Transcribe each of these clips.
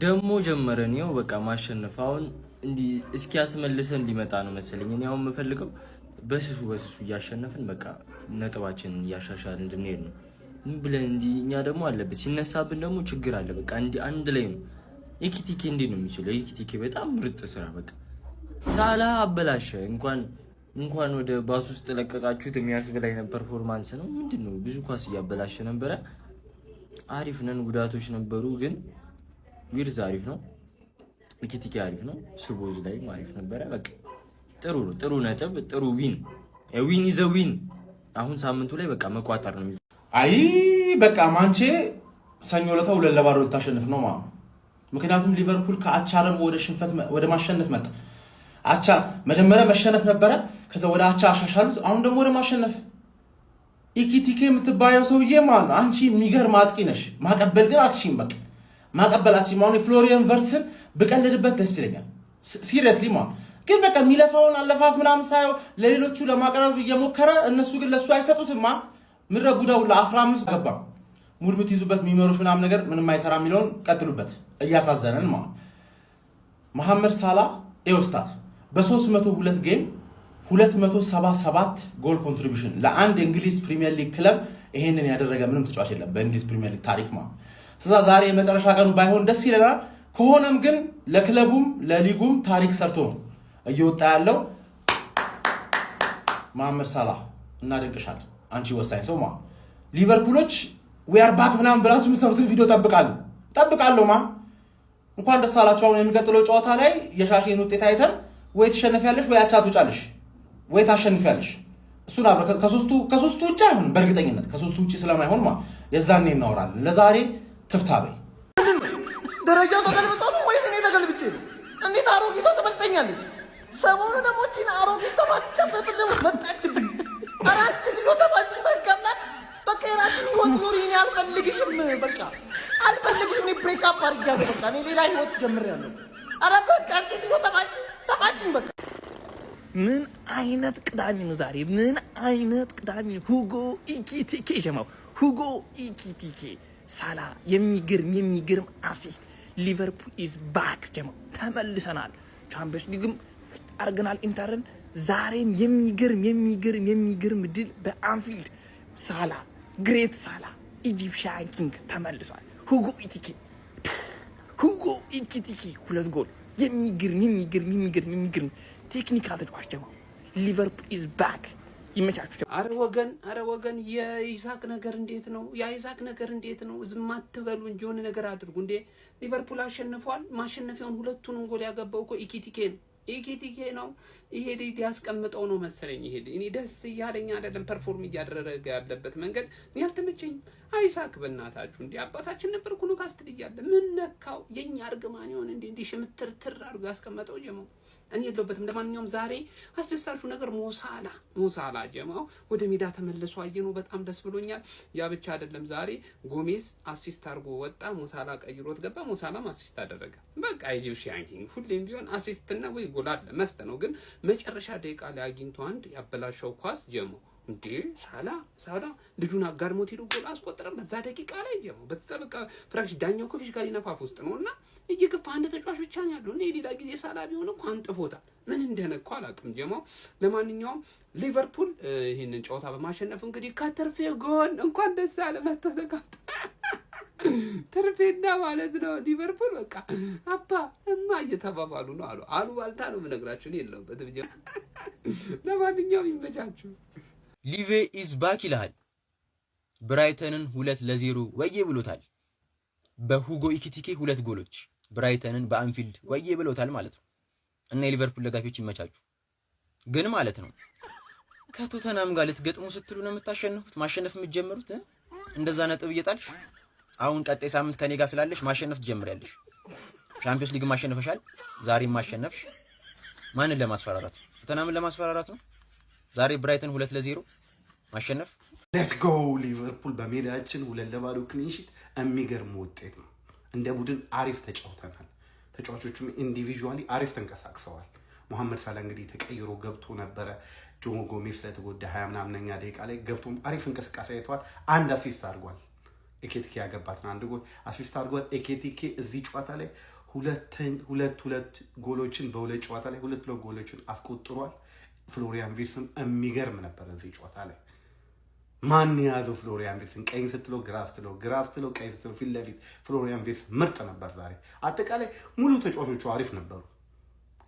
ደሞ ጀመረን ይው በቃ ማሸነፍ አሁን እንዲ እስኪያስመልሰን ሊመጣ ነው መሰለኝ። እኔ አሁን የምፈልገው በስሱ እያሸነፍን በቃ ነጥባችንን እያሻሻልን እንድንሄድ ነው ብለን እንዲ እኛ ደግሞ አለበት ሲነሳብን ደግሞ ችግር አለ። በቃ እንዲ አንድ ላይ ነው። ኢኪቲኬ እንዴ ነው የሚችለው? ኢኪቲኬ በጣም ምርጥ ስራ በቃ ሳላ አበላሸ። እንኳን ወደ ባስ ውስጥ ለቀቃችሁት የሚያስበላይ ነበር። ፐርፎርማንስ ነው ምንድነው? ብዙ ኳስ እያበላሸ ነበረ። አሪፍ ነን። ጉዳቶች ነበሩ ግን ዊርዝ አሪፍ ነው። ኢኪቲኬ አሪፍ ነው። ስቦዝ ላይ አሪፍ ነበረ። በቃ ጥሩ ነጥብ፣ ጥሩ ዊን ኢዝ አ ዊን። አሁን ሳምንቱ ላይ በቃ መቋጠር ነው። አይ በቃ ማንቼ ሰኞ ዕለት 2-0 ልታሸንፍ ነው ማለት። ምክንያቱም ሊቨርፑል ከአቻ ደግሞ ወደ ማሸነፍ መጣ። አቻ መጀመሪያ መሸነፍ ነበረ፣ ከዛ ወደ አቻ አሻሻሉት፣ አሁን ደግሞ ወደ ማሸነፍ። ኢኪቲኬ የምትባየው ሰውዬ ማለት ነው አንቺ የሚገርም አጥቂ ነሽ፣ ማቀበል ግን አትሽም። በቃ ማቀበል አትሽም። አሁን ፍሎሪያን ቨርትስን ብቀልድበት ደስ ይለኛል ሲሪየስሊ ማለት ግን በቃ የሚለፋውን አለፋፍ ምናምን ሳየው ለሌሎቹ ለማቅረብ እየሞከረ እነሱ ግን ለሱ አይሰጡትማ። ምድረ ጉዳው ለ15 ገባ ሙድ የምትይዙበት የሚመሩሽ ምናምን ነገር ምንም አይሰራ የሚለውን ቀጥሉበት። እያሳዘነን ማለት መሐመድ ሳላ ኤውስታት በ302 ጌም 277 ጎል ኮንትሪቢዩሽን ለአንድ የእንግሊዝ ፕሪሚየር ሊግ ክለብ ይሄንን ያደረገ ምንም ተጫዋች የለም በእንግሊዝ ፕሪሚየር ሊግ ታሪክ ማለት። ስለዚህ ዛሬ የመጨረሻ ቀኑ ባይሆን ደስ ይለናል። ከሆነም ግን ለክለቡም ለሊጉም ታሪክ ሰርቶ ነው እየወጣ ያለው። መሐመድ ሳላ እናደንቅሻለን፣ አንቺ ወሳኝ ሰው ማለት። ሊቨርፑሎች ዊ አር ባክ ምናምን ብላችሁ የምትሰሩትን ቪዲዮ ጠብቃለሁ እንኳን ደስ አላችሁ። አሁን የሚቀጥለው ጨዋታ ላይ የሻሽን ውጤት አይተን ወይ ትሸነፊያለሽ ወይ አቻ ትውጫለሽ ወይ ታሸንፊያለሽ። እሱን አብረ ከሶስቱ ውጭ አይሆን በእርግጠኝነት ከሶስቱ ውጭ ስለማይሆን የዛኔ እናወራለን። ለዛሬ ትፍታበይ ደረጃ ተገልብጦ ነው ወይስ እኔ ተገልብጬ ነው? እንዴት አሮጊቷ ትበልጠኛለች? ሰሞኑ ደግሞ እቺን አሮጊቷ ተማጨበት ደግሞ መጣችብኝ። አራት ልጆ ተማጭ በቀላት በቃ የራስን ህይወት ኑሪ። እኔ አልፈልግሽም፣ በቃ አልፈልግሽም። እኔ ብሬክ አፕ አድርጋለሁ። በቃ እኔ ሌላ ህይወት ጀምሬያለሁ። ኧረ በቃ አንቺ ልጆ ተማጭኝ በቃ። ምን አይነት ቅዳሜ ነው ዛሬ? ምን አይነት ቅዳሜ ነው? ሁጎ ኢኪቲኬ ጀማው ሁጎ ኢኪቲኬ ሳላ የሚገርም አሲስት። ሊቨርፑል ኢዝ ባክ ጀማው፣ ተመልሰናል። ቻምፒየንስ ሊግም አርገናል ኢንተርን። ዛሬም የሚገርም ድል በአንፊልድ። ሳላ ግሬት ሳላ ኢጂፕሽያን ኪንግ ተመልሷል። ሁጎ ኢኪቲኬ 2 ጎል። የሚገርም ቴክኒካል ተጫዋች ጀማው። ሊቨርፑል ኢዝ ባክ። ይመቻችሁ። አረ ወገን የኢሳክ ነገር እንዴት ነው? የኢሳክ ነገር እንዴት ነው? ዝም አትበሉ እንጂ የሆነ ነገር አድርጉ እንዴ። ሊቨርፑል አሸንፏል። ማሸነፊያውን ሁለቱንም ጎል ያገባው እኮ ኢኪቲኬ ነው። ይሄ ልጅ ያስቀምጠው ነው መሰለኝ። ይሄ እኔ ደስ እያለኝ አይደለም። ፐርፎርም እያደረገ ያለበት መንገድ ያልተመቸኝ። አይሳክ በእናታችሁ እንዴ አባታችን ነበር እኮ ነው ካስትል እያለ ምን ነካው? የኛ አርግማን ይሆን እንዴ ሽምትርትር አድርጎ ያስቀመጠው ጀማው። እኔ የለውበትም። ለማንኛውም ዛሬ አስደሳቹ ነገር ሞሳላ ጀማው ወደ ሜዳ ተመልሶ አየነው። በጣም ደስ ብሎኛል። ያ ብቻ አይደለም፣ ዛሬ ጎሜዝ አሲስት አድርጎ ወጣ። ሞሳላ ቀይሮት ገባ። ሞሳላም አሲስት አደረገ። በቃ ኢጂፕሽያን ኪንግ ሁሌም ቢሆን አሲስትና ወይ ጎል አለ መስጠት ነው። ግን መጨረሻ ደቂቃ ላይ አግኝቶ አንድ ያበላሸው ኳስ ጀማው እንዴ ሳላ ልጁን አጋድሞት ሄዶ ጎል አስቆጠረ። በዛ ደቂቃ ላይ ጀማው በዛ በቃ ፍራሽ ዳኛው ኮፊሽ ጋር ይነፋፍ ውስጥ ነውና እየገፋ አንድ ተጫዋች ብቻ ነው ያለው። እኔ ሌላ ጊዜ ሳላ ቢሆን እኮ አንጥፎታል። ምን እንደነካው አላውቅም ጀማው። ለማንኛውም ሊቨርፑል ይሄንን ጨዋታ በማሸነፍ እንግዲህ ከትርፌ ጎን እንኳን ደስ አለ መተተካት ትርፌና ማለት ነው። ሊቨርፑል በቃ አባ እማ እየተባባሉ ነው አሉ ባልታ ነው የምነግራችሁ። እኔ የለሁበትም ጀማ። ለማንኛውም ይመቻችሁ። ሊቬ ኢዝ ባክ ይላል። ብራይተንን 2-0 ወዬ ብሎታል። በሁጎ ኢኪቲኬ 2 ጎሎች ብራይተንን በአንፊልድ ወዬ ብሎታል ማለት ነው። እና የሊቨርፑል ደጋፊዎች ይመቻችሁ። ግን ማለት ነው ከቶተናም ጋር ልትገጥሙ ስትሉ ነው የምታሸንፉት፣ ማሸነፍ የምትጀምሩት። እንደዛ ነጥብ እየጣልሽ አሁን ቀጣይ ሳምንት ከኔ ጋር ስላለሽ ማሸነፍ ትጀምሪያለሽ። ቻምፒየንስ ሊግ ማሸነፈሻል፣ ዛሬም ማሸነፍሽ። ማንን ለማስፈራራት? ቶተናምን ለማስፈራራት ነው። ዛሬ ብራይተን 2-0 ማሸነፍ። ሌትስ ጎ ሊቨርፑል በሜዳችን 2-0 ክሊንሺት። የሚገርም ውጤት ነው። እንደ ቡድን አሪፍ ተጫውተናል። ተጫዋቾቹም ኢንዲቪጁዋሊ አሪፍ ተንቀሳቅሰዋል። መሐመድ ሳላ እንግዲህ ተቀይሮ ገብቶ ነበረ። ጆ ጎሜዝ ስለተጎዳ 20 ምናምነኛ ደቂቃ ላይ ገብቶ አሪፍ እንቅስቃሴ አይተዋል። አንድ አሲስት አድርጓል። ኤኬቲኬ ያገባትን አንድ ጎል አሲስት አድርጓል። ኤኬቲኬ እዚህ ጨዋታ ላይ ሁለት ጎሎችን በሁለት ጨዋታ ላይ ሁለት ጎሎችን አስቆጥሯል። ፍሎሪያን ቪርትስም የሚገርም ነበር እዚህ ጨዋታ ላይ። ማን ያዘው ፍሎሪያን ቪርትስን? ቀኝ ስትለው ግራ ስትለው ቀኝ ስትለው ፊት ለፊት ፍሎሪያን ቪርትስ ምርጥ ነበር ዛሬ። አጠቃላይ ሙሉ ተጫዋቾቹ አሪፍ ነበሩ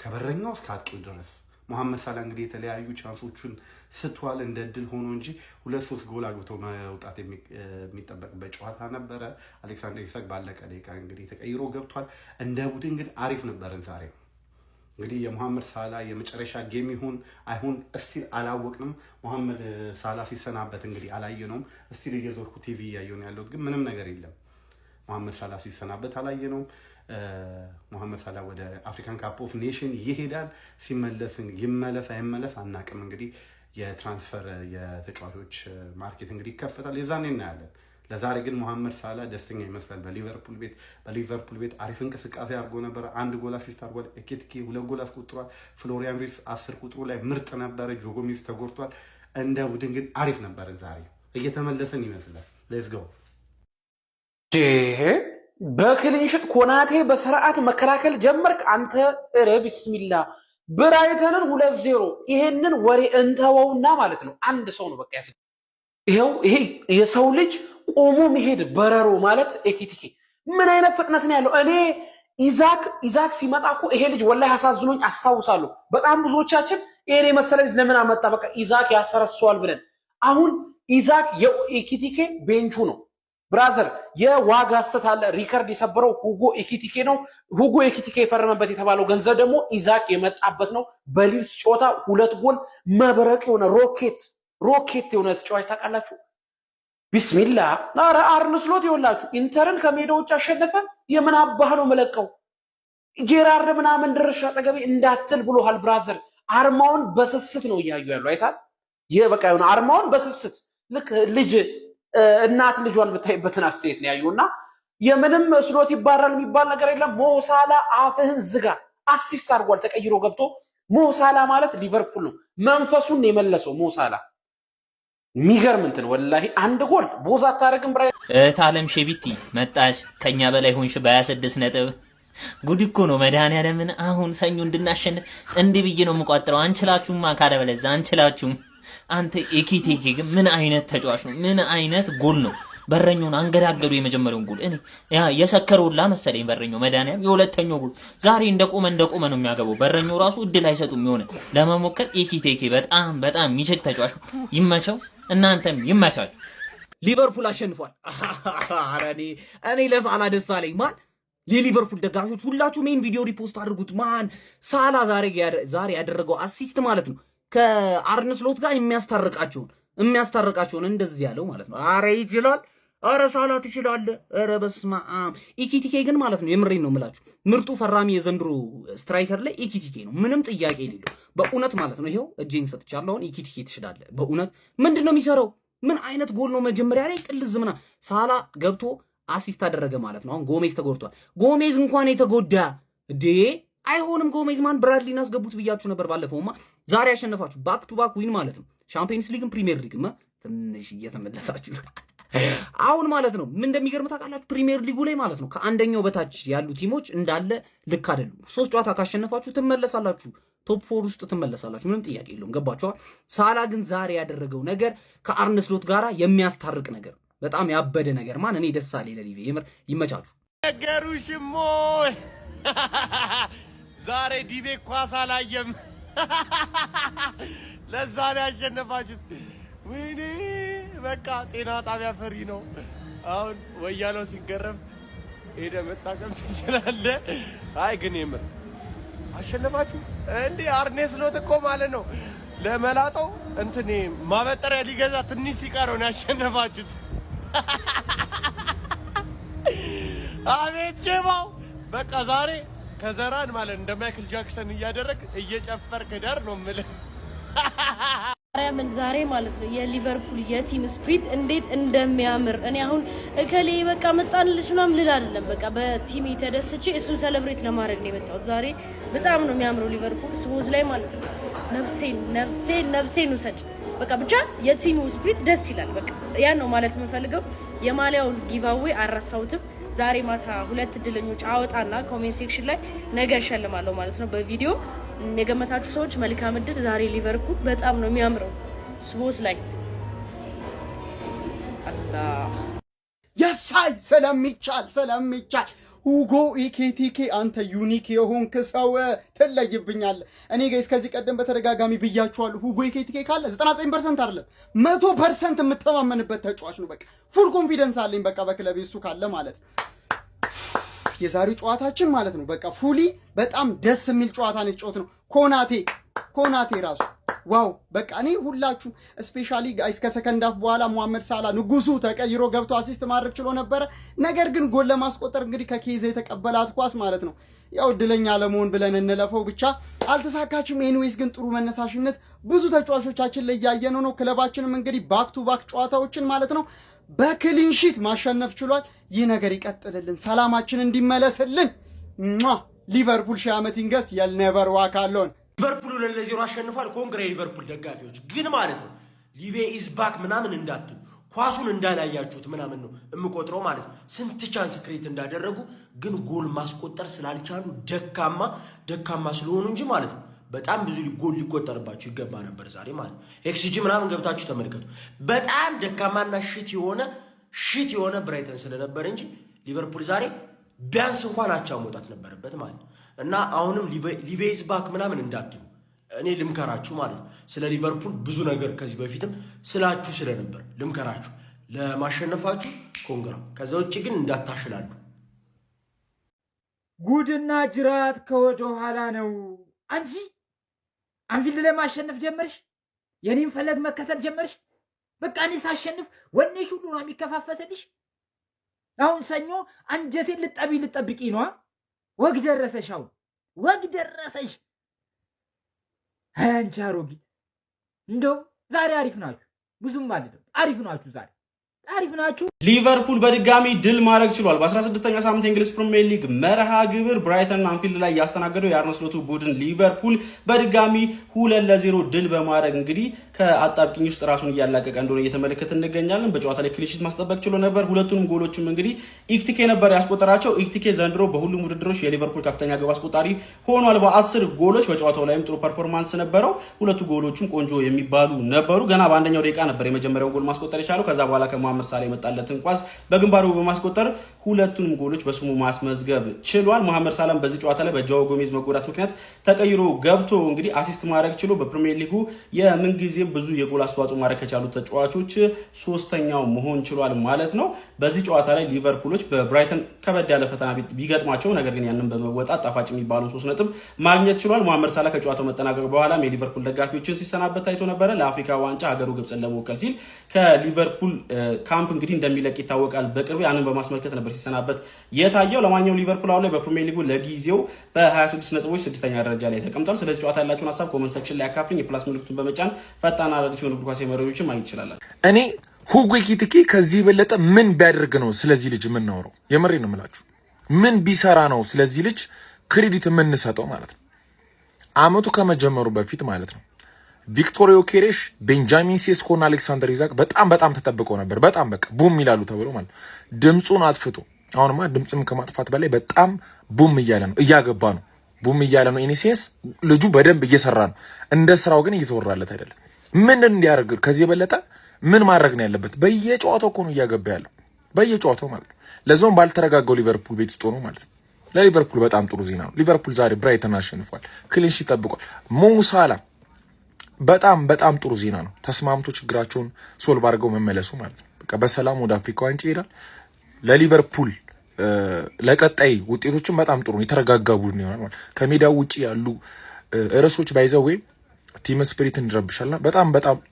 ከበረኛው እስከ አጥቂው ድረስ። መሐመድ ሳላ እንግዲህ የተለያዩ ቻንሶቹን ስቷል እንደ ድል ሆኖ እንጂ 2-3 ጎል አግብቶ መውጣት የሚጠበቅበት ጨዋታ ነበረ። አሌክሳንደር ኢሳክ ባለቀ ደቂቃ እንግዲህ ተቀይሮ ገብቷል። እንደ ቡድን ግን አሪፍ ነበርን ዛሬ። እንግዲህ የመሐመድ ሳላ የመጨረሻ ጌም ይሁን አይሁን እስቲል አላወቅንም። መሐመድ ሳላ ሲሰናበት እንግዲህ አላየነውም። እስቲል እየዞርኩ ቲቪ እያየሁ ነው ያለሁት፣ ግን ምንም ነገር የለም። መሐመድ ሳላ ሲሰናበት አላየነውም። መሐመድ ሳላ ወደ አፍሪካን ካፕ ኦፍ ኔሽን ይሄዳል። ሲመለስ ይመለስ አይመለስ አናቅም። እንግዲህ የትራንስፈር የተጫዋቾች ማርኬት እንግዲህ ይከፈታል፣ የዛኔ እናያለን። ለዛሬ ግን መሐመድ ሳላ ደስተኛ ይመስላል። በሊቨርፑል ቤት አሪፍ እንቅስቃሴ አድርጎ ነበር። 1 ጎል አሲስት አድርጓል። ኤኬቲኬ 2 ጎል አስቆጥሯል። ፍሎሪያን ቪርትስ 10 ቁጥሩ ላይ ምርጥ ነበረ። ጆ ጎሜዝ ተጎድቷል። እንደ ቡድን ግን አሪፍ ነበር። ዛሬ እየተመለሰን ይመስላል። ሌትስ ጎ። በክሊንሽት ኮናቴ በስርዓት መከላከል ጀመርክ አንተ። ኧረ ቢስሚላ ብራይተንን 2-0 ይሄንን ወሬ እንተወውና ማለት ነው አንድ ሰው ነው በቃ ይሄው ይሄ የሰው ልጅ ቆሞ መሄድ በረሮ ማለት ኤኬቲኬ ምን አይነት ፍጥነት ነው ያለው? እኔ ኢዛክ ሲመጣ እኮ ይሄ ልጅ ወላሂ አሳዝኖኝ አስታውሳለሁ። በጣም ብዙዎቻችን ይሄን የመሰለ ልጅ ለምን አመጣ በቃ ኢዛክ ያሰረሰዋል ብለን። አሁን ኢዛክ የኤኬቲኬ ቤንቹ ነው ብራዘር። የዋጋ ስተት አለ። ሪከርድ የሰበረው ሁጎ ኤኬቲኬ ነው። ሁጎ ኤኬቲኬ የፈረመበት የተባለው ገንዘብ ደግሞ ኢዛክ የመጣበት ነው። በሊድስ ጨዋታ 2 ጎል መብረቅ የሆነ ሮኬት የሆነ ተጫዋች ታውቃላችሁ። ቢስሚላ ኧረ አርነ ስሎት ይወላችሁ ኢንተርን ከሜዳ ውጭ አሸነፈ። የምን አባህ ነው መለቀው? ጄራርድ ምናምን ድርሻ አጠገቤ እንዳትል ብሎሃል ብራዘር። አርማውን በስስት ነው እያዩ ያሉ አይታል። ይሄ በቃ የሆነ አርማውን በስስት ልክ ልጅ እናት ልጇን ብታይበትን አስተያየት ነው ያዩና የምንም ስሎት ይባራል የሚባል ነገር የለም። ሞሳላ አፍህን ዝጋ። አሲስት አድርጓል ተቀይሮ ገብቶ። ሞሳላ ማለት ሊቨርፑል ነው መንፈሱን የመለሰው ሞሳላ። የሚገርም እንትን ወላሂ 1 ጎል ቦዛ አታረግም። ብራይ ታለም ሼቢቲ መጣሽ ከኛ በላይ ሆንሽ በ26 ነጥብ። ጉድ እኮ ነው መድኃኒዓለምን። አሁን ሰኞ እንድናሸንፍ እንዲህ ብዬ ነው የምቋጥረው። አንችላችሁም አካለ በለዛ አንችላችሁም። አንተ ኤኬቲኬ ግን ምን አይነት ተጫዋች ነው? ምን አይነት ጎል ነው? በረኛውን አንገዳገዱ። የመጀመሪያውን ጎል እኔ የሰከረውላ መሰለኝ በረኛው መድኃኒዓለም። የሁለተኛው ጎል ዛሬ እንደቆመ ነው የሚያገባው። በረኛው ራሱ እድል አይሰጡም የሆነ ለመሞከር። ኤኬቲኬ በጣም የሚችል ተጫዋች ነው። ይመቸው፣ እናንተም ይመቻችሁ። ሊቨርፑል አሸንፏል። ኧረ እኔ ለሳላ ደስ አለኝ። ማን የሊቨርፑል ደጋፊዎች ሁላችሁ ሜን ቪዲዮ ሪፖስት አድርጉት። ማን ሳላ ዛሬ ያደረገው አሲስት ማለት ነው ከአርነ ስሎት ጋር የሚያስታርቃቸውን እንደዚህ ያለው ማለት ነው። አረ ይችላል። አረ ሳላ ትችላለህ። አረ በስመ አብ። ኤኬቲኬ ግን ማለት ነው የምሬን ነው የምላችሁ ምርጡ ፈራሚ የዘንድሮ ስትራይከር ላይ ኤኬቲኬ ነው፣ ምንም ጥያቄ የሌለው በእውነት ማለት ነው። ይሄው እጄን ሰጥቻለሁ። አሁን ኤኬቲኬ ትችላለህ በእውነት። ምንድን ነው የሚሰራው? ምን አይነት ጎል ነው? መጀመሪያ ላይ ጥልዝ ምና ሳላ ገብቶ አሲስት አደረገ ማለት ነው። አሁን ጎሜዝ ተጎድቷል። ጎሜዝ እንኳን የተጎዳ አይሆንም። ጎሜዝ ማን ብራድሊን አስገቡት ብያችሁ ነበር ባለፈውማ። ዛሬ ያሸነፋችሁ ባክ ቱ ባክ ዊን ማለት ነው። ቻምፒየንስ ሊግም ፕሪሚየር ሊግም ትንሽ እየተመለሳችሁ አሁን ማለት ነው። ምን እንደሚገርም ታውቃላችሁ? ፕሪሚየር ሊጉ ላይ ማለት ነው ከአንደኛው በታች ያሉ ቲሞች እንዳለ ልክ አይደሉም። 3 ጨዋታ ካሸነፋችሁ ትመለሳላችሁ፣ ቶፕ 4 ውስጥ ትመለሳላችሁ። ምንም ጥያቄ የለውም። ገባችኋል? ሳላ ግን ዛሬ ያደረገው ነገር ከአርነ ስሎት ጋራ የሚያስታርቅ ነገር፣ በጣም ያበደ ነገር ማን እኔ ደስ አለኝ። ለሊቬ የምር ይመቻችሁ። ነገሩሽሞ ዛሬ ዲቤ ኳስ አላየም። ለዛ ነው ያሸነፋችሁት። ወይኔ በቃ ጤና ጣቢያ ፈሪ ነው። አሁን ወያለው ሲገረፍ ሄደ መጣቀም ትችላለህ። አይ ግን የምር አሸነፋችሁ እንዴ? አርኔ ስሎት እኮ ማለት ነው ለመላጠው እንትን ማበጠሪያ ሊገዛ ትንሽ ሲቀረው ነው ያሸነፋችሁት። አቤት ጀማው በቃ ዛሬ ከዘራን ማለት እንደ ማይክል ጃክሰን እያደረግ እየጨፈርክ ዳር ነው የምልህ። ምን ዛሬ ማለት ነው የሊቨርፑል የቲም ስፕሪት እንዴት እንደሚያምር እኔ አሁን እከሌ በቃ መጣንልሽ ምናምን ልል አይደለም። በቃ በቲም ተደስቼ እሱን ሴሌብሬት ለማድረግ ነው የመጣሁት። ዛሬ በጣም ነው የሚያምረው ሊቨርፑል ስፖዝ ላይ ማለት ነው። ነፍሴን ውሰድ በቃ ብቻ የቲሙ ስፕሪት ደስ ይላል። በቃ ያን ነው ማለት የምፈልገው። የማሊያውን ጊቫዌ አረሳውትም። ዛሬ ማታ 2 እድለኞች አወጣና ኮሜንት ሴክሽን ላይ ነገ እሸልማለሁ ማለት ነው በቪዲዮ። የገመታችሁ ሰዎች መልካም እድል። ዛሬ ሊቨርፑል በጣም ነው የሚያምረው ስቦስ ላይ የሳይ ስለሚቻል ሁጎ ኢኬቲኬ አንተ ዩኒክ የሆንክ ሰው ትለይብኛለህ። እኔ ጋይስ ከዚህ ቀደም በተደጋጋሚ ብያችኋለሁ። ሁጎ ኢኬቲኬ ካለ 99% አይደለም 100% የምተማመንበት ተጫዋች ነው። በቃ ፉል ኮንፊደንስ አለኝ በቃ በክለቤ እሱ ካለ ማለት ነው። የዛሬው ጨዋታችን ማለት ነው በቃ ፉሊ በጣም ደስ የሚል ጨዋታ ነው የተጫወት ነው። ኮናቴ ራሱ ዋው በቃ እኔ ሁላችሁ ስፔሻሊ ጋይስ ከሰከንድ አፍ በኋላ መሐመድ ሳላ ንጉሱ ተቀይሮ ገብቶ አሲስት ማድረግ ችሎ ነበረ። ነገር ግን ጎል ለማስቆጠር እንግዲህ ከኬዛ የተቀበላት ኳስ ማለት ነው ያው እድለኛ ለመሆን ብለን እንለፈው ብቻ አልተሳካችም። ኤኒዌይስ ግን ጥሩ መነሳሽነት ብዙ ተጫዋቾቻችን ላይ ያየነው ነው። ክለባችንም እንግዲህ ባክ ቱ ባክ ጨዋታዎችን ማለት ነው በክሊንሺት ማሸነፍ ችሏል። ይህ ነገር ይቀጥልልን፣ ሰላማችን እንዲመለስልን። ሊቨርፑል ሺህ ዓመት ይንገስ። የልኔቨር ዋክ አሎን ሊቨርፑል 2-0 አሸንፏል። ኮንግራ ሊቨርፑል ደጋፊዎች ግን ማለት ነው ሊቬ ኢዝ ባክ ምናምን እንዳትሉ፣ ኳሱን እንዳላያችሁት ምናምን ነው የምቆጥረው ማለት ነው። ስንት ቻንስ ክሬት እንዳደረጉ ግን ጎል ማስቆጠር ስላልቻሉ ደካማ ስለሆኑ እንጂ ማለት ነው በጣም ብዙ ጎል ሊቆጠርባቸው ይገባ ነበር ዛሬ ማለት ነው። ኤክስጂ ምናምን ገብታችሁ ተመልከቱ። በጣም ደካማና ሽት የሆነ ብራይተን ስለነበር እንጂ ሊቨርፑል ዛሬ ቢያንስ እንኳን አቻ መውጣት ነበረበት ማለት ነው። እና አሁንም ሊቬዝ ባክ ምናምን እንዳትሉ እኔ ልምከራችሁ ማለት ነው። ስለ ሊቨርፑል ብዙ ነገር ከዚህ በፊትም ስላችሁ ስለነበር ልምከራችሁ፣ ለማሸነፋችሁ ኮንግራ። ከዛ ውጭ ግን እንዳታሽላሉ። ጉድና ጅራት ከወደ ኋላ ነው። አንቺ አንፊልድ ላይ ማሸነፍ ጀመርሽ፣ የኔን ፈለግ መከተል ጀመርሽ። በቃ እኔ ሳሸንፍ ወኔሽ ሁሉ ነው የሚከፋፈትልሽ። አሁን ሰኞ አንጀቴን ልጠብቂ ነው። ወግ ደረሰሽ፣ አሁን ወግ ደረሰሽ። አንቺ አሮጊት እንደው ዛሬ አሪፍ ናችሁ፣ ብዙም አይደለም አሪፍ ናችሁ ዛሬ አሪፍ ናችሁ። ሊቨርፑል በድጋሚ ድል ማድረግ ችሏል። በ16ኛ ሳምንት የእንግሊዝ ፕሪሚየር ሊግ መርሃ ግብር ብራይተን አንፊልድ ላይ ያስተናገደው የአርነ ስሎቱ ቡድን ሊቨርፑል በድጋሚ 2-0 ድል በማድረግ እንግዲህ ከአጣብቂኝ ውስጥ ራሱን እያላቀቀ እንደሆነ እየተመለከትን እንገኛለን። በጨዋታ ላይ ክሊንሺት ማስጠበቅ ችሎ ነበር። ሁለቱንም ጎሎችም እንግዲህ ኢክቲኬ ነበር ያስቆጠራቸው። ኢክቲኬ ዘንድሮ በሁሉም ውድድሮች የሊቨርፑል ከፍተኛ ግብ አስቆጣሪ ሆኗል በ10 ጎሎች። በጨዋታው ላይም ጥሩ ፐርፎርማንስ ነበረው። ሁለቱ ጎሎችም ቆንጆ የሚባሉ ነበሩ። ገና በአንደኛው ደቂቃ ነበር የመጀመሪያውን ጎል ማስቆጠር የቻለው። ከዛ በኋላ ከመሐመድ ሳላ የመጣለትን ኳስ በግንባሩ በማስቆጠር ሁለቱንም ጎሎች በስሙ ማስመዝገብ ችሏል። መሐመድ ሳላም በዚህ ጨዋታ ላይ በጃኦ ጎሜዝ መጎዳት ምክንያት ተቀይሮ ገብቶ እንግዲህ አሲስት ማድረግ ችሎ በፕሪሚየር ሊጉ የምንጊዜም ብዙ የጎል አስተዋጽኦ ማድረግ ከቻሉ ተጫዋቾች ሶስተኛው መሆን ችሏል ማለት ነው። በዚህ ጨዋታ ላይ ሊቨርፑሎች በብራይተን ከበድ ያለ ፈተና ቢገጥማቸው ነገር ግን ያንን በመወጣት ጣፋጭ የሚባሉ 3 ነጥብ ማግኘት ችሏል። መሐመድ ሳላ ከጨዋታው መጠናቀቅ በኋላም የሊቨርፑል ደጋፊዎችን ሲሰናበት ታይቶ ነበረ። ለአፍሪካ ዋንጫ ሀገሩ ግብፅን ለመወከል ሲል ከሊቨርፑል ካምፕ እንግዲህ እንደሚለቅ ይታወቃል። በቅርቡ ያንን በማስመልከት ነበር ሲሰናበት የታየው። ለማንኛውም ሊቨርፑል አሁን ላይ በፕሪሚየር ሊጉ ለጊዜው በ26 ነጥቦች 6ኛ ደረጃ ላይ ተቀምጧል። ስለዚህ ጨዋታ ያላችሁን ሀሳብ ኮሜንት ሴክሽን ላይ አካፍሉኝ። የፕላስ ምልክቱን በመጫን ፈጣን አዳዲስ የሆኑ እግር ኳስ መረጃዎችን ማግኘት ይችላል። እኔ ሁጎ ኢኪቲኬ ከዚህ የበለጠ ምን ቢያደርግ ነው ስለዚህ ልጅ የምናወራው? የምሬ ነው የምላችሁ። ምን ቢሰራ ነው ስለዚህ ልጅ ክሬዲት የምንሰጠው ማለት ነው? አመቱ ከመጀመሩ በፊት ማለት ነው ቪክቶር ዮኬሬሽ፣ ቤንጃሚን ሴስኮ እና አሌክሳንደር ኢዛክ በጣም ተጠብቀው ነበር። በጣም በቃ ቡም ይላሉ ተብሎ ማለት ድምጹን አጥፍቶ አሁንማ ድምጽም ከማጥፋት በላይ በጣም ቡም እያለ ነው፣ እያገባ ነው፣ ቡም እያለ ነው። ኢኒሴንስ ልጁ በደንብ እየሰራ ነው። እንደ ስራው ግን እየተወራለት አይደለም። ምን እንዲያደርግ ከዚህ የበለጠ ምን ማድረግ ነው ያለበት? በየጨዋታው እኮ ነው እያገባ ያለው፣ በየጨዋታው ማለት ነው። ለዛውም ባልተረጋጋው ሊቨርፑል ቤት ውስጥ ሆኖ ማለት ነው። ለሊቨርፑል በጣም ጥሩ ዜና ነው። ሊቨርፑል ዛሬ ብራይተን አሸንፏል፣ ክሊንሺት ጠብቋል። ሞሳላ በጣም ጥሩ ዜና ነው። ተስማምቶ ችግራቸውን ሶልቭ አድርገው መመለሱ ማለት ነው። በቃ በሰላም ወደ አፍሪካ ዋንጫ ይሄዳል። ለሊቨርፑል ለቀጣይ ውጤቶችን በጣም ጥሩ ነው። የተረጋጋ ቡድን ይሆናል ማለት ከሜዳው ውጪ ያሉ ርዕሶች ባይዘው ወይ ቲም ስፒሪትን ይረብሻልና በጣም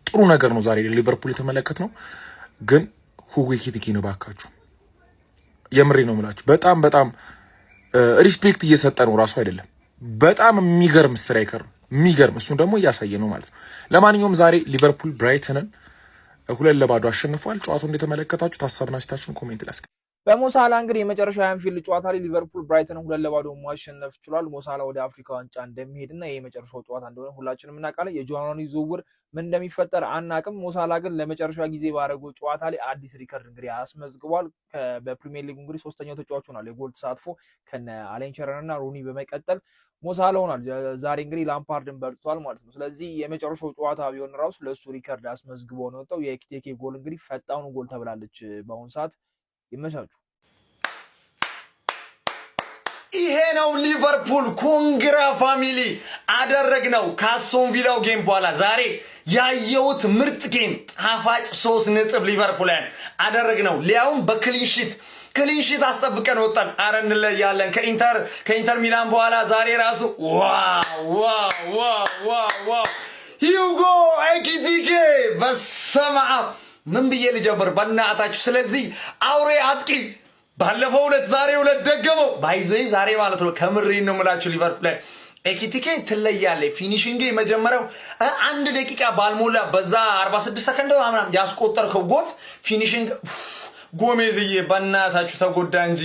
ጥሩ ነገር ነው ዛሬ ሊቨርፑል የተመለከትነው። ግን ሁጎ ኢኪቲኬ ነው ባካችሁ፣ የምሬ ነው የምላችሁ። በጣም ሪስፔክት እየሰጠ ነው ራሱ አይደለም። በጣም የሚገርም ስትራይከር ነው፣ የሚገርም እሱን ደግሞ እያሳየ ነው ማለት ነው። ለማንኛውም ዛሬ ሊቨርፑል ብራይተንን 2-0 አሸንፏል። ጨዋታው እንደተመለከታችሁ ሀሳብና አስተያየታችሁን ኮሜንት ላይ በሞሳላ እንግዲህ የመጨረሻው አንፊልድ ጨዋታ ላይ ሊቨርፑል ብራይተንን 2-0 ማሸነፍ ችሏል። ሞሳላ ወደ አፍሪካ ዋንጫ እንደሚሄድና ይሄ የመጨረሻው ጨዋታ እንደሆነ ሁላችንም እናውቃለን። የጆዋኒ ዝውውር ምን እንደሚፈጠር አናቅም። ሞሳላ ግን ለመጨረሻ ጊዜ ባደረገው ጨዋታ ላይ አዲስ ሪከርድ እንግዲህ አስመዝግቧል። በፕሪሚየር ሊግ እንግዲህ ሶስተኛው ተጫዋች ሆኗል። የጎል ተሳትፎ ከነ አሌን ሸረርና ሩኒ በመቀጠል ሞሳላ ሆኗል። ዛሬ እንግዲህ ላምፓርድን በልጧል ማለት ነው። ስለዚህ የመጨረሻው ጨዋታ ቢሆን ራሱ ለሱ ሪከርድ አስመዝግቦ ነው የወጣው። የኤኪቲኬ ጎል እንግዲህ ፈጣኑ ጎል ተብላለች በአሁኑ ሰዓት። ይመቻችሁ። ይሄ ነው ሊቨርፑል። ኮንግራ ፋሚሊ አደረግነው ከአስቶን ቪላው ጌም በኋላ ዛሬ ያየሁት ምርጥ ጌም፣ ጣፋጭ 3 ነጥብ ሊቨርፑልን አደረግነው። ሊያውም ክሊንሺት አስጠብቀን ወጣን። አረ እንለያለን ከኢንተር ሚላን በኋላ ዛሬ ራሱ ዋው ሂውጎ ኤኪቲኬ በስመ አብ ምን ብዬ ልጀምር በእናታችሁ። ስለዚህ አውሬ አጥቂ ባለፈው 2 ዛሬ 2 ደገመው ባይዞይ ዛሬ ማለት ነው። ከምሬን ነው የምላችሁ ሊቨርፑል ኤኪቲኬ ትለያለህ። ፊኒሺንግ የመጀመሪያው 1 ደቂቃ ባልሞላ በዛ 46 ሰከንድ ምናምን ያስቆጠርከው ጎል ፊኒሺንግ ጎሜዝዬ በእናታችሁ ተጎዳ እንጂ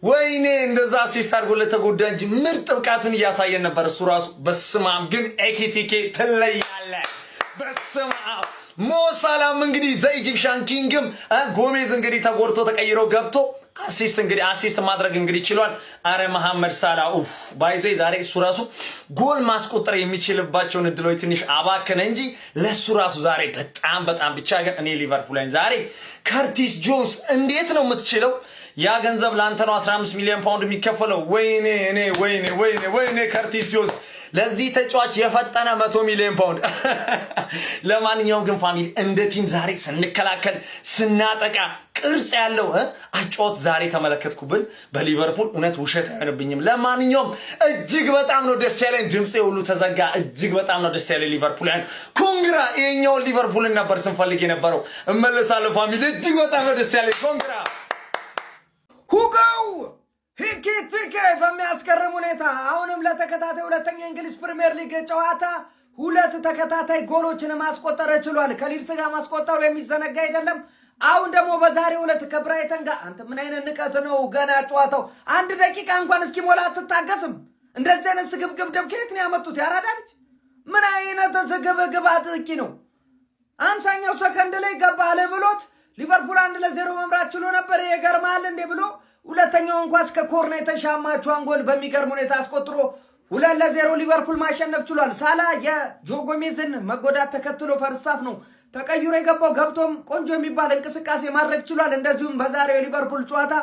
ወይኔ እንደዛ አሲስት አድርጎለት ተጎዳ እንጂ ምርጥ ብቃቱን እያሳየን ነበር እሱ ራሱ። በስመ አብ ግን ኤኪቲኬ ትለያለህ። በስመ አብ ሞሳላም እንግዲህ ዘኢጂፕሽያን ኪንግም ጎሜዝ እንግዲህ ተጎድቶ ተቀይሮ ገብቶ አሲስት ማድረግ እንግዲህ ችሏል። አረ መሐመድ ሳላ ባይዘይ ዛሬ እሱ ራሱ ጎል ማስቆጠር የሚችልባቸውን እድሎች ትንሽ አባከነ እንጂ ለሱ ራሱ ዛሬ በጣም ብቻ ግን እኔ ሊቨርፑልን ዛሬ ከርቲስ ጆንስ እንዴት ነው የምትችለው? ያ ገንዘብ ላንተ ነው 15 ሚሊዮን ፓውንድ የሚከፈለው። ወይኔ ከርቲስ ጆንስ ለዚህ ተጫዋች የፈጠነ 100 ሚሊዮን ፓውንድ። ለማንኛውም ግን ፋሚሊ እንደ ቲም ዛሬ ስንከላከል ስናጠቃ ቅርጽ ያለው አጫወት ዛሬ ተመለከትኩብን በሊቨርፑል። እውነት ውሸት አይሆንብኝም። ለማንኛውም እጅግ በጣም ነው ደስ ያለኝ። ድምጼ ሁሉ ተዘጋ። እጅግ በጣም ነው ደስ ያለኝ ሊቨርፑል። ኮንግራ ይሄኛውን ሊቨርፑልን ነበር ስንፈልግ የነበረው። እመለሳለሁ ፋሚሊ። እጅግ በጣም ነው ደስ ያለኝ። ኮንግራ ሁጎው ኤኪቲኬ በሚያስገርም ሁኔታ አሁንም ለተከታታይ ሁለተኛ የእንግሊዝ ፕሪሚየር ሊግ ጨዋታ 2 ተከታታይ ጎሎችን ማስቆጠር ችሏል። ከሊድስ ጋር ማስቆጠሩ የሚዘነጋ አይደለም። አሁን ደግሞ በዛሬው ዕለት ከብራይተን ጋር አንተ ምን አይነት ንቀት ነው? ገና ጨዋታው 1 ደቂቃ እንኳን እስኪሞላ አትታገስም? እንደዚህ አይነት ስግብግብ ደም ከየት ነው ያመጡት? ያራዳ ልጅ ምን አይነት ስግብግብ አጥቂ ነው? 50ኛው ሰከንድ ላይ ገባ አለ ብሎት ሊቨርፑል 1-0 መምራት ችሎ ነበር። ይገርማል እንዴ ብሎ ሁለተኛው እንኳን እስከ ኮርና የተሻማችውን ጎል በሚገርም ሁኔታ አስቆጥሮ 2-0 ሊቨርፑል ማሸነፍ ችሏል። ሳላ የጆ ጎሜዝን መጎዳት ተከትሎ ፈርስታፍ ነው ተቀይሮ የገባው። ገብቶም ቆንጆ የሚባል እንቅስቃሴ ማድረግ ችሏል። እንደዚሁም በዛሬው የሊቨርፑል ጨዋታ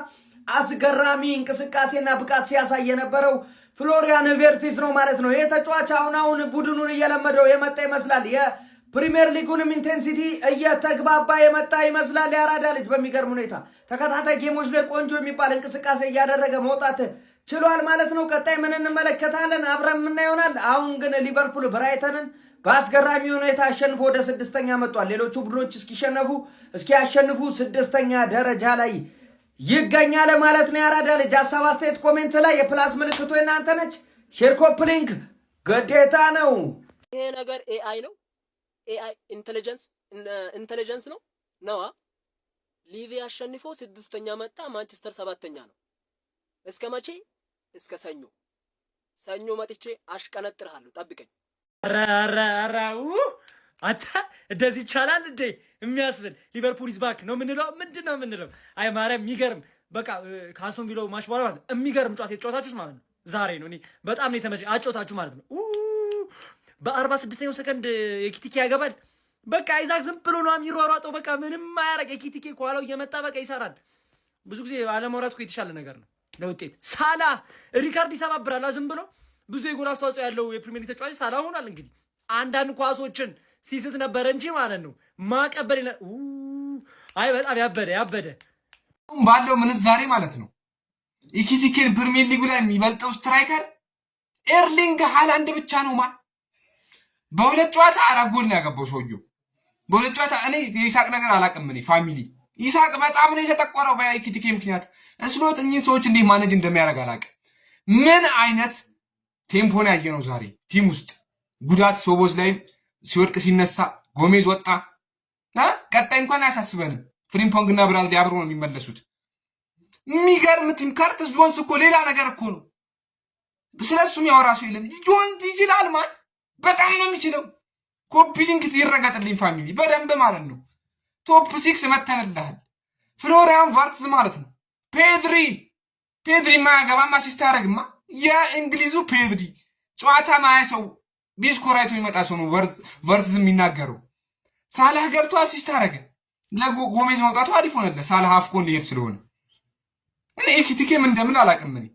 አስገራሚ እንቅስቃሴና ብቃት ሲያሳይ የነበረው ፍሎሪያን ቬርቲስ ነው ማለት ነው። ይህ ተጫዋች አሁን ቡድኑን እየለመደው የመጣ ይመስላል። የፕሪሚየር ሊጉንም ኢንቴንሲቲ እየተግባባ የመጣ ይመስላል። ያራዳ ልጅ በሚገርም ሁኔታ ተከታታይ ጌሞች ላይ ቆንጆ የሚባል እንቅስቃሴ እያደረገ መውጣት ችሏል ማለት ነው። ቀጣይ ምን እንመለከታለን? አብረን ምን ይሆናል? አሁን ግን ሊቨርፑል ብራይተንን በአስገራሚ ሁኔታ አሸንፎ ወደ 6ኛ መጥቷል። ሌሎቹ ቡድኖች እስኪያሸንፉ 6ኛ ደረጃ ላይ ይገኛል ማለት ነው። ያራዳ ልጅ ሀሳብ አስተያየት ኮሜንት ላይ የፕላስ ምልክቱ እናንተ ነች። ሼር ኮፕሊንክ ግዴታ ነው። ይሄ ነገር ኤአይ ነው። ኤአይ ኢንተለጀንስ ነው ነዋ። ሊቪ አሸንፎ 6ኛ መጣ። ማንቸስተር 7ኛ ነው። እስከ መቼ? እስከ ሰኞ መጥቼ አሽቀነጥርሃለሁ። ጠብቀኝ። አራራራው አታ እንደዚህ ይቻላል እንዴ? የሚያስብል ሊቨርፑል ኢዝ ባክ ነው የምንለው። ምንድነው የምንለው? አይ ማርያም የሚገርም በቃ ከአስቶን ቪላው ማች በኋላ ማለት የሚገርም ጨዋታ የተጫወታችሁት ማለት ነው። ዛሬ ነው እኔ በጣም ነው የተመቸኝ አጫወታችሁ ማለት ነው። በ46ኛው ሰከንድ ኤኪቲኬ ያገባል። በቃ አይዛክ ዝም ብሎ ነው የሚሯሯጠው። በቃ ምንም አያረግ። ኤኪቲኬ ከኋላው እየመጣ በቃ ይሰራል። ብዙ ጊዜ አለማውራት እኮ የተሻለ ነገር ነው ለውጤት። ሳላ ሪካርድ ይሰባብራል ዝም ብሎ። ብዙ የጎል አስተዋጽኦ ያለው የፕሪሚየር ሊግ ተጫዋች ሳላ ሆኗል። እንግዲህ አንዳንድ ኳሶችን ሲስት ነበረ እንጂ ማለት ነው ማቀበል አይ በጣም ያበደ ባለው ምንዛሬ ማለት ነው። ኤኪቲኬን ፕሪሚየር ሊጉ ላይ የሚበልጠው ስትራይከር ኤርሊንግ ሃላንድ ብቻ ነው። በሁለት ጨዋታ 4 ጎል ነው ያገባው ሰውየው። በሁለት ጨዋታ እኔ የኢሳቅ ነገር አላውቅም። እኔ ፋሚሊ ኢሳቅ በጣም ነው የተጠቆረው በኤኪቲኬ ምክንያት። እስሎት እኚህ ሰዎች እንዴት ማኔጅ እንደሚያደርግ አላውቅም። ምን አይነት ቴምፖ ነው ያየነው ዛሬ ቲም ውስጥ። ጉዳት ሶቦዝ ላይ ሲወድቅ ሲነሳ ጎሜዝ ወጣ። ቀጣይ እንኳን አያሳስበንም። ፍሪምፖንግ እና ብራዝሊ አብሮ ነው የሚመለሱት። የሚገርም ቲም። ከርትስ ጆንስ እኮ ሌላ ነገር እኮ ነው። ስለሱም ያወራ ሰው የለም። ጆንስ ይችላል ማን በጣም ነው የሚችለው። ኮፒ ሊንክ ይረጋጥልኝ ፋሚሊ በደንብ ማለት ነው። ቶፕ 6 መተንልሃል። ፍሎሪያን ቫርትዝ ማለት ነው። ፔድሪ ማያገባማ አሲስት ያደርግማ። የእንግሊዙ ፔድሪ ጨዋታ ማያ ሰው ቢስኮራይቶ ይመጣ ሰው ነው ቨርትዝ የሚናገረው። ሳላህ ገብቶ አሲስት አደረገ። ለጎሜዝ መውጣቱ አሪፍ ሆነለ። ሳላህ አፍኮን ሊሄድ ስለሆነ እኔ ኤኪቲኬም እንደምን አላውቅም። እኔ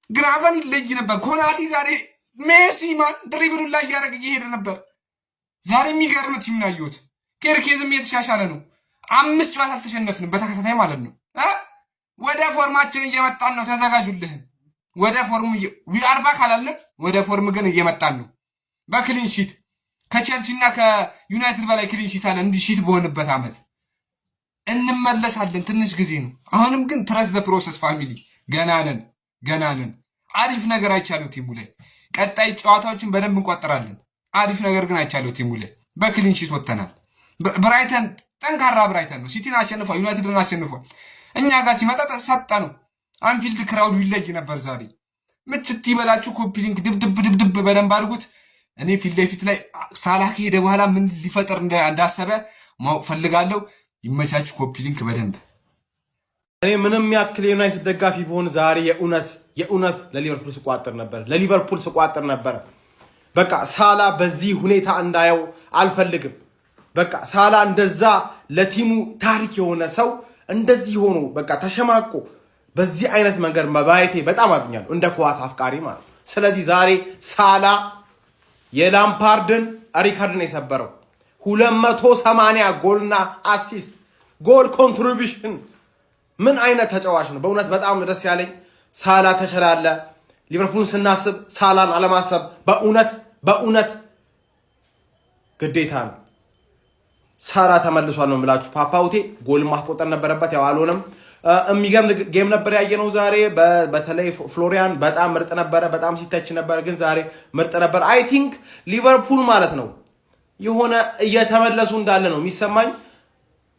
ግራቨን ይለይ ነበር። ኮናቲ ዛሬ ሜሲ ማን ድሪብሉን ላይ እያደረገ እየሄደ ነበር። ዛሬ የሚገርም ቲም ነው ያየሁት። ኬርኬዝም እየተሻሻለ ነው። 5 ጨዋታ አልተሸነፍንም በተከታታይ ማለት ነው። ወደ ፎርማችን እየመጣን ነው። ተዘጋጁልህ። ወደ ፎርም ዊአርባ ካላለም ወደ ፎርም ግን እየመጣን ነው። በክሊን ሺት ከቼልሲና ከዩናይትድ በላይ ክሊን ሺት አለ። እንዲህ ሺት በሆነበት አመት እንመለሳለን። ትንሽ ጊዜ ነው። አሁንም ግን ትረስ ዘ ፕሮሰስ ፋሚሊ። ገናነን አሪፍ ነገር አይቻለው ቲሙ ላይ። ቀጣይ ጨዋታዎችን በደንብ እንቆጥራለን። አሪፍ ነገር ግን አይቻለው ቲሙ ላይ። በክሊን ሺት ወጥተናል። ብራይተን ጠንካራ ብራይተን ነው። ሲቲን አሸንፏል፣ ዩናይትድን አሸንፏል። እኛ ጋር ሲመጣ ተሰጣ ነው። አንፊልድ ክራውዱ ይለይ ነበር ዛሬ። ምችት ይበላችሁ። ኮፒ ሊንክ ድብድብ በደንብ አድርጉት። እኔ ፊት ለፊት ላይ ሳላህ ከሄደ በኋላ ምን ሊፈጠር እንዳሰበ ማወቅ ፈልጋለሁ። ይመቻችሁ። ኮፒ ሊንክ በደንብ እኔ ምንም ያክል የዩናይትድ ደጋፊ ቢሆን ዛሬ የእውነት ለሊቨርፑል ስቋጥር ነበር። በቃ ሳላ በዚህ ሁኔታ እንዳየው አልፈልግም። በቃ ሳላ እንደዛ ለቲሙ ታሪክ የሆነ ሰው እንደዚህ ሆኖ በቃ ተሸማቆ በዚህ አይነት መንገድ መባየቴ በጣም አዝኛለሁ፣ እንደ ኳስ አፍቃሪ ማለት። ስለዚህ ዛሬ ሳላ የላምፓርድን ሪካርድን የሰበረው 280 ጎልና አሲስት ጎል ኮንትሪቢሽን። ምን አይነት ተጫዋች ነው! በእውነት በጣም ደስ ያለኝ ሳላ ተሸላለ። ሊቨርፑልን ስናስብ ሳላን አለማሰብ በእውነት ግዴታ ነው። ሳላ ተመልሷል ነው የምላችሁ። ፓፓውቴ ጎል ማስቆጠር ነበረበት፣ ያው አልሆነም። የሚገርም ጌም ነበር ያየነው ዛሬ። በተለይ ፍሎሪያን በጣም ምርጥ ነበረ፣ በጣም ሲተች ነበር፣ ግን ዛሬ ምርጥ ነበር። አይ ቲንክ ሊቨርፑል ማለት ነው የሆነ እየተመለሱ እንዳለ ነው የሚሰማኝ።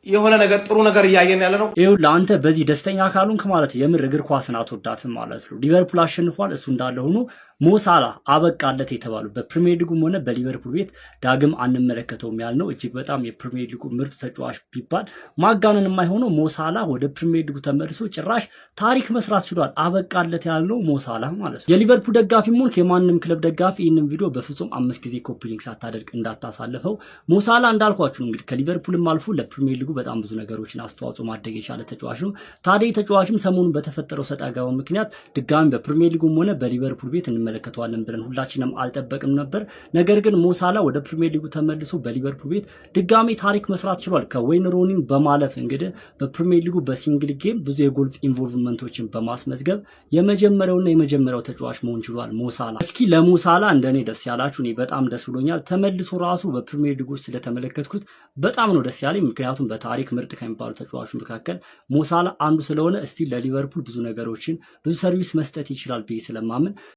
የሆነ ነገር ጥሩ ነገር እያየን ያለ ነው። ይኸው ለአንተ በዚህ ደስተኛ ካልሆንክ ማለት የምር እግር ኳስን አትወዳትም ማለት ነው። ሊቨርፑል አሸንፏል፣ እሱ እንዳለ ሆኖ ሞሳላ አበቃለት የተባሉ በፕሪሚየር ሊጉም ሆነ በሊቨርፑል ቤት ዳግም አንመለከተውም ያልነው እጅግ በጣም የፕሪሚየር ሊጉ ምርጥ ተጫዋች ቢባል ማጋነን የማይሆነው ሞሳላ ወደ ፕሪሚየር ሊጉ ተመልሶ ጭራሽ ታሪክ መስራት ችሏል። አበቃለት ያልነው ሞሳላ ማለት ነው። የሊቨርፑል ደጋፊ ሆንክ የማንም ክለብ ደጋፊ ይህንን ቪዲዮ በፍጹም 5 ጊዜ ኮፒ ሊንክ ሳታደርግ እንዳታሳልፈው። ሞሳላ እንዳልኳችሁ እንግዲህ ከሊቨርፑልም አልፎ ለፕሪሚየር ሊጉ በጣም ብዙ ነገሮችን አስተዋጽኦ ማድረግ የቻለ ተጫዋች ነው። ታዲያ ተጫዋችም ሰሞኑን በተፈጠረው ሰጣ ገባ ምክንያት ድጋሚ በፕሪሚየር ሊጉም ሆነ በሊቨርፑል ቤት እንመለከተዋለን ብለን ሁላችንም አልጠበቅም ነበር። ነገር ግን ሞሳላ ወደ ፕሪሚየር ሊጉ ተመልሶ በሊቨርፑል ቤት ድጋሚ ታሪክ መስራት ችሏል። ከዌይን ሮኒን በማለፍ እንግዲህ በፕሪሚየር ሊጉ በሲንግል ጌም ብዙ የጎል ኢንቮልቭመንቶችን በማስመዝገብ የመጀመሪያው ተጫዋች መሆን ችሏል ሞሳላ። እስኪ ለሞሳላ እንደኔ ደስ ያላችሁ፣ እኔ በጣም ደስ ብሎኛል። ተመልሶ ራሱ በፕሪሚየር ሊጉ ስለተመለከትኩት በጣም ነው ደስ ያለኝ። ምክንያቱም በታሪክ ምርጥ ከሚባሉ ተጫዋቾች መካከል ሞሳላ አንዱ ስለሆነ እስቲ ለሊቨርፑል ብዙ ነገሮችን ብዙ ሰርቪስ መስጠት ይችላል ብዬ ስለማምን